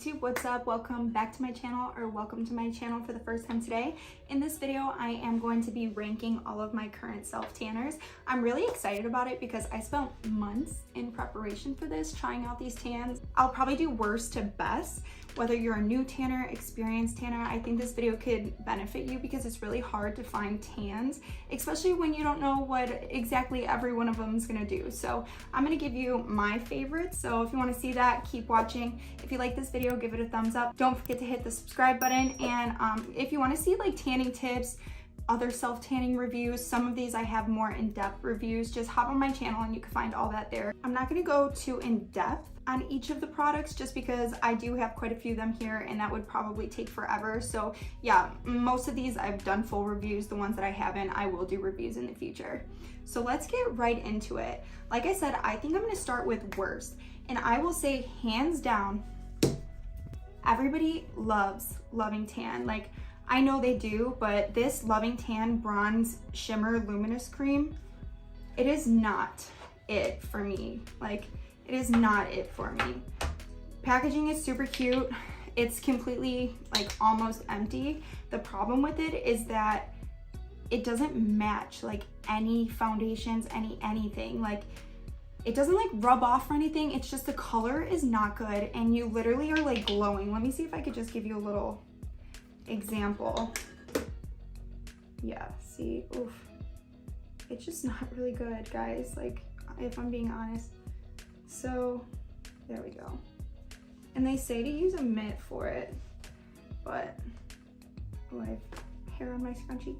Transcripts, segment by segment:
YouTube, what's up? Welcome back to my channel, or welcome to my channel for the first time today. In this video, I am going to be ranking all of my current self-tanners. I'm really excited about it because I spent months in preparation for this, trying out these tans. I'll probably do worst to best. Whether you're a new tanner, experienced tanner, I think this video could benefit you because it's really hard to find tans, especially when you don't know what exactly every one of them is gonna do. So I'm gonna give you my favorites. So if you wanna see that, keep watching. If you like this video, give it a thumbs up. Don't forget to hit the subscribe button. And if you wanna see like tanning tips, other self-tanning reviews, some of these I have more in-depth reviews, just hop on my channel and you can find all that there. I'm not gonna go too in-depth on each of the products just because I do have quite a few of them here and that would probably take forever. So yeah, most of these I've done full reviews. The ones that I haven't, I will do reviews in the future. So let's get right into it. Like I said, I think I'm gonna start with worst. And I will say hands down, everybody loves Loving Tan. Like, I know they do, but this Loving Tan Bronze Shimmer Luminous Cream, it is not it for me. Like, it is not it for me. Packaging is super cute. It's completely, like, almost empty. The problem with it is that it doesn't match, like, any foundations, anything. Like, it doesn't, like, rub off or anything. It's just the color is not good, and you literally are, like, glowing. Let me see if I could just give you a little example. Yeah, see, oof, it's just not really good, guys, like, if I'm being honest. So there we go. And they say to use a mitt for it, but oh, I have hair on my scrunchie.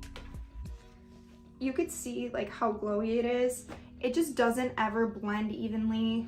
You could see like how glowy it is. It just doesn't ever blend evenly,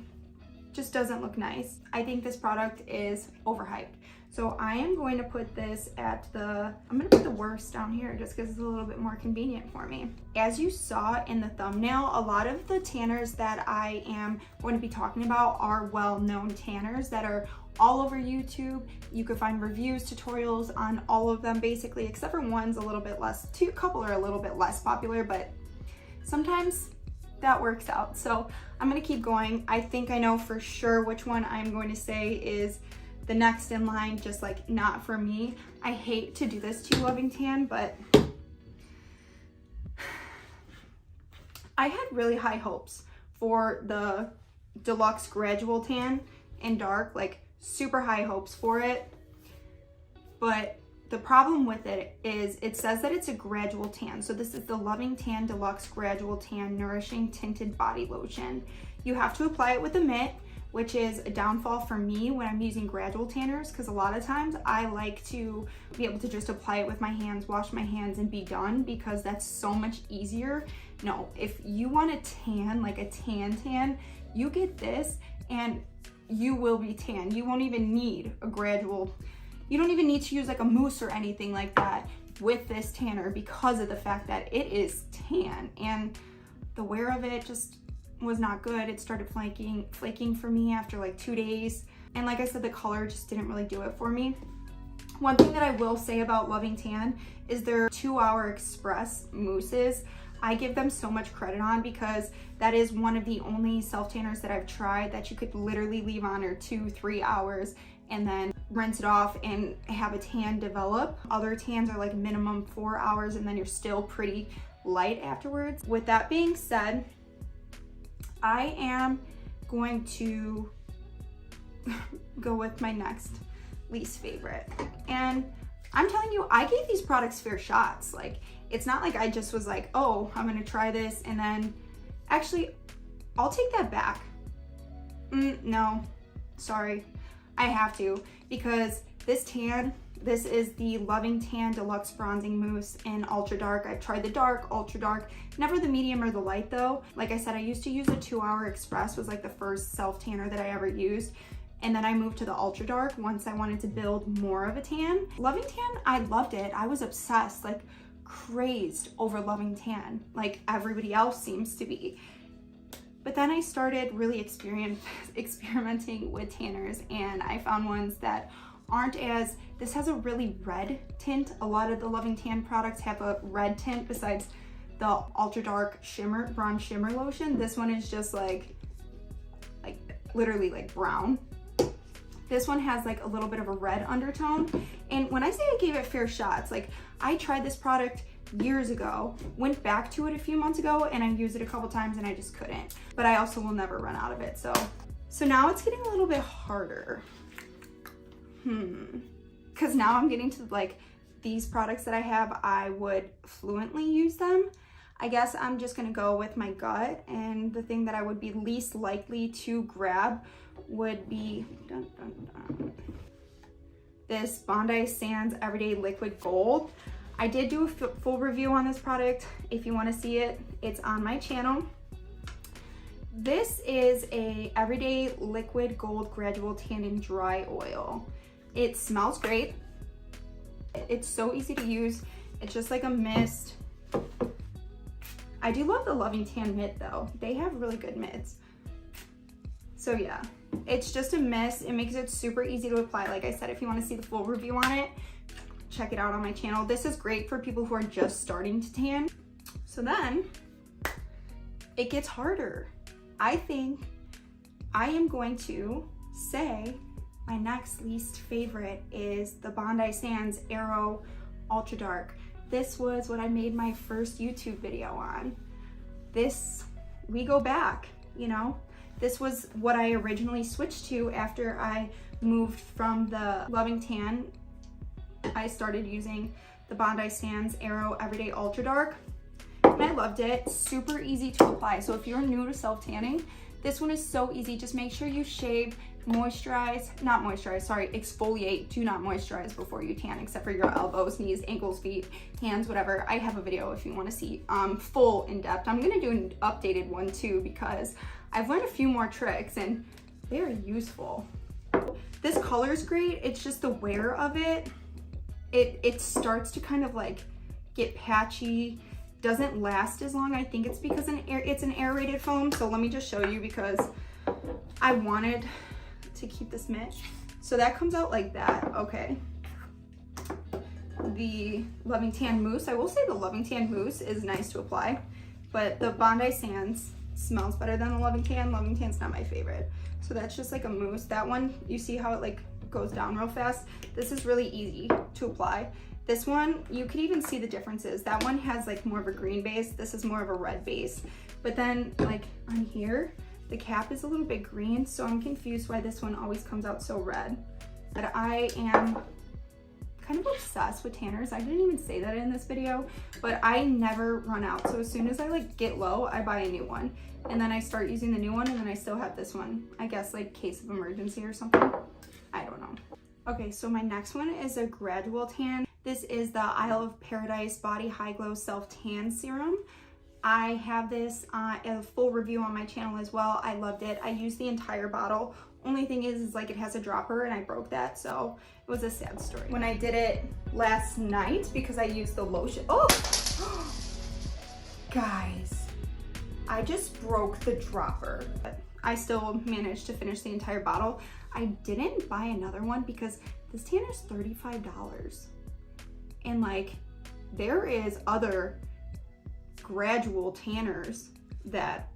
just doesn't look nice. I think this product is overhyped. So I am going to put this at the, I'm gonna put the worst down here just because it's a little bit more convenient for me. As you saw in the thumbnail, a lot of the tanners that I am going to be talking about are well-known tanners that are all over YouTube. You can find reviews, tutorials on all of them basically, except for one's a little bit less, a couple are a little bit less popular, but sometimes that works out. So I'm gonna keep going. I think I know for sure which one I'm going to say is the next in line, just like not for me. I hate to do this to you, Loving Tan, but I had really high hopes for the Deluxe Gradual Tan in dark, like super high hopes for it. But the problem with it is it says that it's a gradual tan. So this is the Loving Tan Deluxe Gradual Tan Nourishing Tinted Body Lotion. You have to apply it with a mitt, which is a downfall for me when I'm using gradual tanners, because a lot of times I like to be able to just apply it with my hands, wash my hands, and be done, because that's so much easier. No, if you want a tan, like a tan, you get this and you will be tan. You won't even need a gradual, you don't even need to use like a mousse or anything like that with this tanner because of the fact that it is tan, and the wear of it just was not good. It started flaking for me after like 2 days. And like I said, the color just didn't really do it for me. One thing that I will say about Loving Tan is their 2-hour express mousses. I give them so much credit on because that is one of the only self-tanners that I've tried that you could literally leave on or 2-3 hours and then rinse it off and have a tan develop. Other tans are like minimum 4 hours and then you're still pretty light afterwards. With that being said, I am going to go with my next least favorite. And I'm telling you, I gave these products fair shots. Like, it's not like I just was like, oh, I'm gonna try this and then, actually, I'll take that back. No, sorry, I have to, because this tan, this is the Loving Tan Deluxe Bronzing Mousse in Ultra Dark. I've tried the dark, ultra dark, never the medium or the light though. Like I said, I used to use a 2-hour express, was like the first self tanner that I ever used. And then I moved to the ultra dark once I wanted to build more of a tan. Loving Tan, I loved it. I was obsessed, like crazed over Loving Tan, like everybody else seems to be. But then I started really experimenting with tanners, and I found ones that aren't as, this has a really red tint. A lot of the Loving Tan products have a red tint besides the Ultra Dark Shimmer, Bronze Shimmer Lotion. This one is just like literally like brown. This one has like a little bit of a red undertone. And when I say I gave it fair shots, like I tried this product years ago, went back to it a few months ago, and I used it a couple times and I just couldn't. But I also will never run out of it. So now it's getting a little bit harder. Because now I'm getting to like these products that I have, I would fluently use them. I guess I'm just gonna go with my gut, and the thing that I would be least likely to grab would be this Bondi Sands Everyday Liquid Gold. I did do a full review on this product. If you want to see it, it's on my channel. This is a Everyday Liquid Gold Gradual Tanning Dry Oil. It smells great. It's so easy to use. It's just like a mist. I do love the Loving Tan mitt though. They have really good mitts. So yeah, it's just a mist. It makes it super easy to apply. Like I said, if you want to see the full review on it, check it out on my channel. This is great for people who are just starting to tan. So then it gets harder. I think I am going to say my next least favorite is the Bondi Sands AERO Ultra Dark. This was what I made my first YouTube video on. This, we go back, you know? This was what I originally switched to after I moved from the Loving Tan. I started using the Bondi Sands AERO Everyday Ultra Dark, and I loved it. Super easy to apply. So if you're new to self-tanning, this one is so easy. Just make sure you shave, exfoliate. Do not moisturize before you tan, except for your elbows, knees, ankles, feet, hands, whatever. I have a video if you want to see full in-depth. I'm going to do an updated one too, because I've learned a few more tricks and they're useful. This color is great. It's just the wear of it. It starts to kind of like get patchy, doesn't last as long. I think it's because it's an aerated foam. So let me just show you, because I wanted to keep this mitt. So that comes out like that, okay. The Loving Tan Mousse, I will say the Loving Tan Mousse is nice to apply, but the Bondi Sands smells better than the Loving Tan. Loving Tan's not my favorite. So that's just like a mousse. That one, you see how it like goes down real fast? This is really easy to apply. This one, you could even see the differences. That one has like more of a green base. This is more of a red base. But then like on here, the cap is a little bit green, so I'm confused why this one always comes out so red. But I am kind of obsessed with tanners. I didn't even say that in this video, but I never run out. So as soon as I like get low, I buy a new one. And then I start using the new one, and then I still have this one. I guess like case of emergency or something. I don't know. Okay, so my next one is a Gradual tan. This is the Isle of Paradise Body High Glow Self Tan Serum. I have this a full review on my channel as well. I loved it. I used the entire bottle. Only thing is like it has a dropper and I broke that, so it was a sad story. When I did it last night, because I used the lotion. Oh, guys, I just broke the dropper. But I still managed to finish the entire bottle. I didn't buy another one because this tanner's $35. And like there is other Gradual tanners that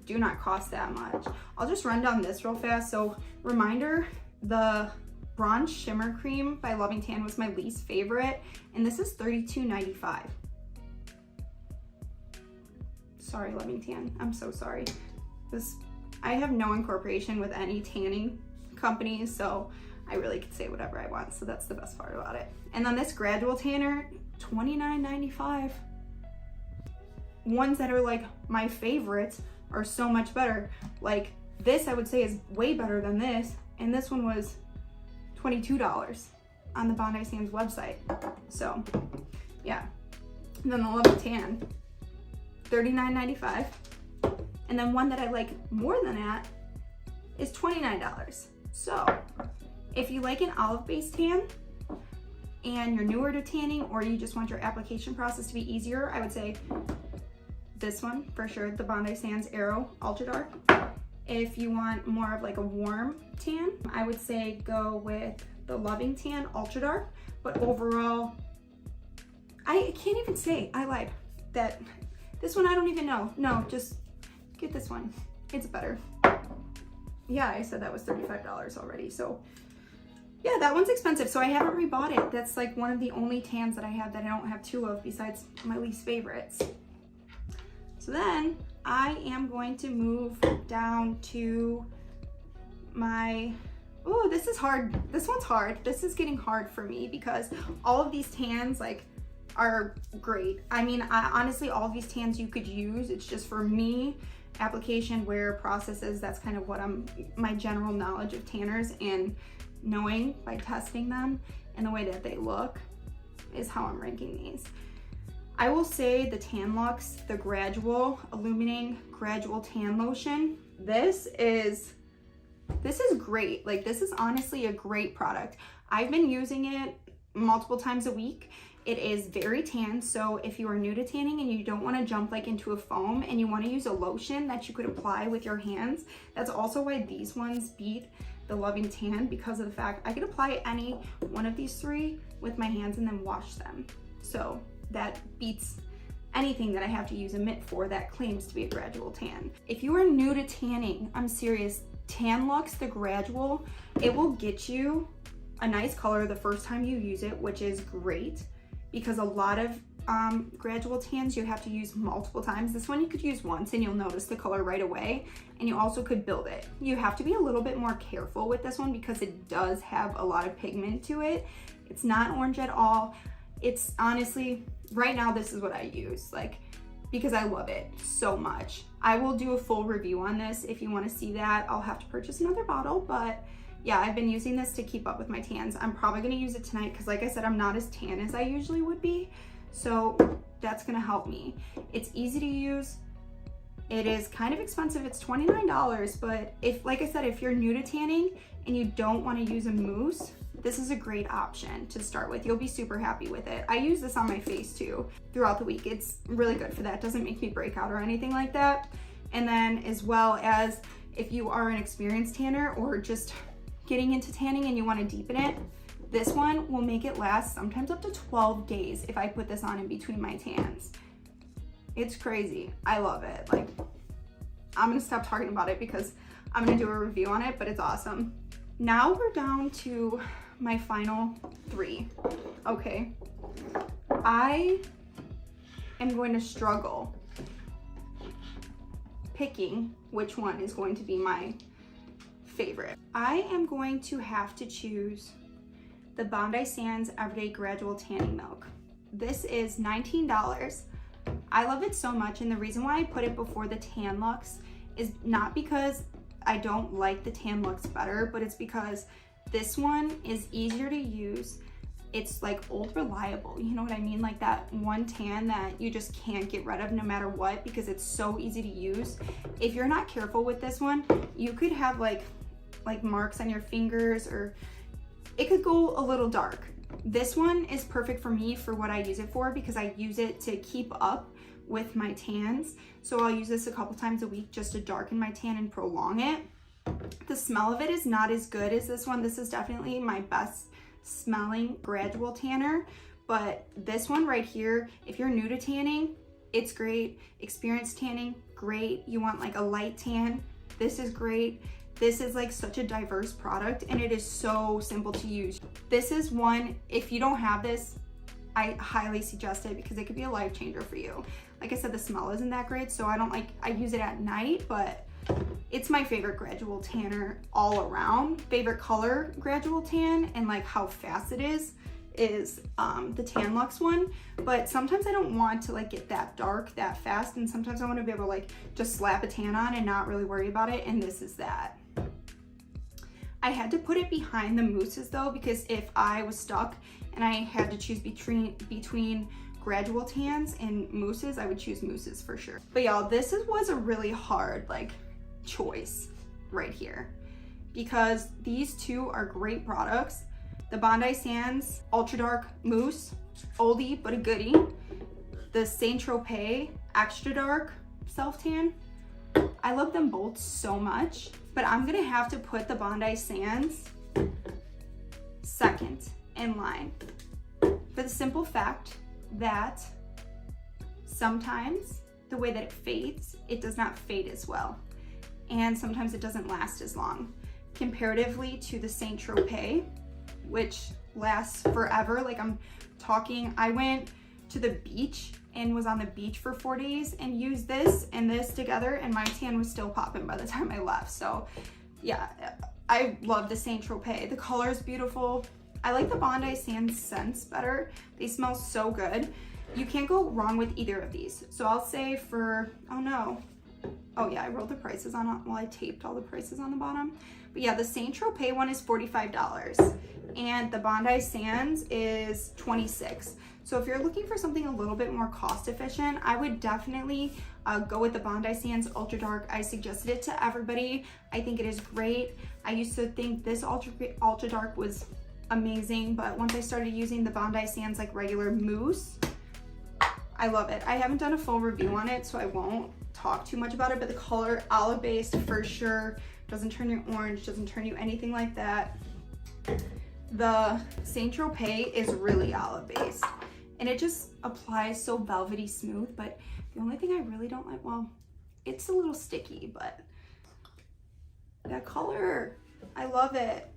do not cost that much. I'll just run down this real fast. So reminder, the Bronze Shimmer Cream by Loving Tan was my least favorite, and this is $32.95. Sorry, Loving Tan, I'm so sorry. I have no incorporation with any tanning companies, so I really could say whatever I want, so that's the best part about it. And then this Gradual tanner, $29.95. Ones that are like my favorites are so much better. Like this, I would say is way better than this, and this one was $22 on the Bondi Sands website. So yeah. And then the Loving Tan, $39.95. And then one that I like more than that is $29. So if you like an olive-based tan and you're newer to tanning, or you just want your application process to be easier, I would say this one for sure, the Bondi Sands AERO Ultra Dark. If you want more of like a warm tan, I would say go with the Loving Tan Ultra Dark. But overall, I can't even say, I lied. That this one I don't even know. No, just get this one. It's better. Yeah, I said that was $35 already. So Yeah, that one's expensive, so I haven't rebought it. That's like one of the only tans that I have that I don't have two of besides my least favorites. So then I am going to move down to my, oh, this is hard. This one's hard. This is getting hard for me because all of these tans like are great. I mean, honestly, all of these tans you could use. It's just for me, application, wear, processes, that's kind of what my general knowledge of tanners and knowing by testing them and the way that they look is how I'm ranking these. I will say the TAN-LUXE, the Gradual Illuminating Gradual Tan Lotion. This is great. Like, this is honestly a great product. I've been using it multiple times a week. It is very tan, so if you are new to tanning and you don't want to jump like into a foam and you want to use a lotion that you could apply with your hands, that's also why these ones beat the Loving Tan, because of the fact I could apply any one of these three with my hands and then wash them. So that beats anything that I have to use a mitt for that claims to be a gradual tan. If you are new to tanning, I'm serious, TAN-LUXE, the Gradual, it will get you a nice color the first time you use it, which is great because a lot of gradual tans you have to use multiple times. This one you could use once and you'll notice the color right away, and you also could build it. You have to be a little bit more careful with this one because it does have a lot of pigment to it. It's not orange at all. It's honestly, right now this is what I use, like, because I love it so much. I will do a full review on this. If you want to see that, I'll have to purchase another bottle, but yeah, I've been using this to keep up with my tans. I'm probably going to use it tonight because like I said, I'm not as tan as I usually would be. So that's going to help me. It's easy to use. It is kind of expensive. It's $29, but if, like I said, if you're new to tanning and you don't want to use a mousse, this is a great option to start with. You'll be super happy with it. I use this on my face too throughout the week. It's really good for that. It doesn't make me break out or anything like that. And then as well as if you are an experienced tanner or just getting into tanning and you want to deepen it, this one will make it last sometimes up to 12 days if I put this on in between my tans. It's crazy. I love it. Like, I'm gonna stop talking about it because I'm gonna do a review on it, but it's awesome. Now we're down to my final three. Okay, I am going to struggle picking which one is going to be my favorite. I am going to have to choose the Bondi Sands Everyday Gradual Tanning Milk. This is $19. I love it so much, and the reason why I put it before the TAN-LUXE is not because I don't like the TAN-LUXE better, but it's because this one is easier to use. It's like old reliable, you know what I mean? Like that one tan that you just can't get rid of no matter what because it's so easy to use. If you're not careful with this one, you could have like marks on your fingers, or it could go a little dark. This one is perfect for me for what I use it for because I use it to keep up with my tans. So I'll use this a couple times a week just to darken my tan and prolong it. The smell of it is not as good as this one. This is definitely my best smelling gradual tanner, but this one right here, if you're new to tanning, it's great. Experienced tanning, great. You want like a light tan, this is great. This is like such a diverse product and it is so simple to use. This is one, if you don't have this, I highly suggest it because it could be a life changer for you. Like I said, the smell isn't that great, so I use it at night, but it's my favorite gradual tanner all around. Favorite color gradual tan and like how fast it is the TAN-LUXE one, but sometimes I don't want to like get that dark that fast, and sometimes I want to be able to like just slap a tan on and not really worry about it, and this is that. I had to put it behind the mousses though, because if I was stuck and I had to choose between gradual tans and mousses, I would choose mousses for sure. But y'all, this was a really hard like choice right here because these two are great products. The Bondi Sands Ultra Dark Mousse, oldie but a goodie. The Saint-Tropez Extra Dark Self Tan. I love them both so much, but I'm gonna have to put the Bondi Sands second in line for the simple fact that sometimes the way that it fades, it does not fade as well. And sometimes it doesn't last as long. Comparatively to the Saint-Tropez, which lasts forever. Like I'm talking, I went to the beach and was on the beach for 4 days and used this and this together, and my tan was still popping by the time I left. So yeah, I love the Saint Tropez. The color is beautiful. I like the Bondi Sands scents better. They smell so good. You can't go wrong with either of these. So I'll say for, oh no. Oh yeah, I wrote the prices on it. Well, I taped all the prices on the bottom. But yeah, the Saint Tropez one is $45 and the Bondi Sands is $26. So if you're looking for something a little bit more cost efficient, I would definitely go with the Bondi Sands Ultra Dark. I suggested it to everybody. I think it is great. I used to think this Ultra Dark was amazing, but once I started using the Bondi Sands like regular mousse, I love it. I haven't done a full review on it, so I won't talk too much about it, but the color, olive based for sure. Doesn't turn you orange, doesn't turn you anything like that. The Saint Tropez is really olive based and it just applies so velvety smooth, but the only thing I really don't like, well, it's a little sticky, but that color, I love it.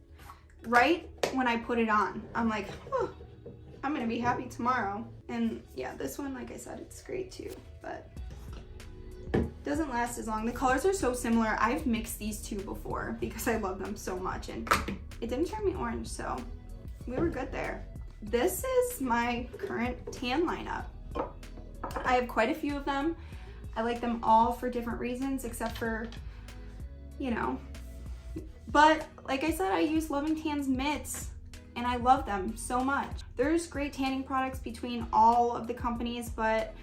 Right when I put it on, I'm like, oh, I'm gonna be happy tomorrow. And yeah, this one, like I said, it's great too, but doesn't last as long. The colors are so similar. I've mixed these two before because I love them so much and it didn't turn me orange, so we were good there. This is my current tan lineup. I have quite a few of them. I like them all for different reasons, except for, you know, but like I said, I use Loving Tan's mitts and I love them so much. There's great tanning products between all of the companies, but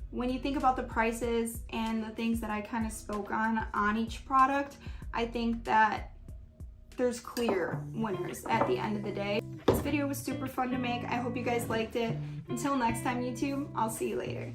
when you think about the prices and the things that I kind of spoke on each product, I think that there's clear winners at the end of the day. This video was super fun to make. I hope you guys liked it. Until next time, YouTube, I'll see you later.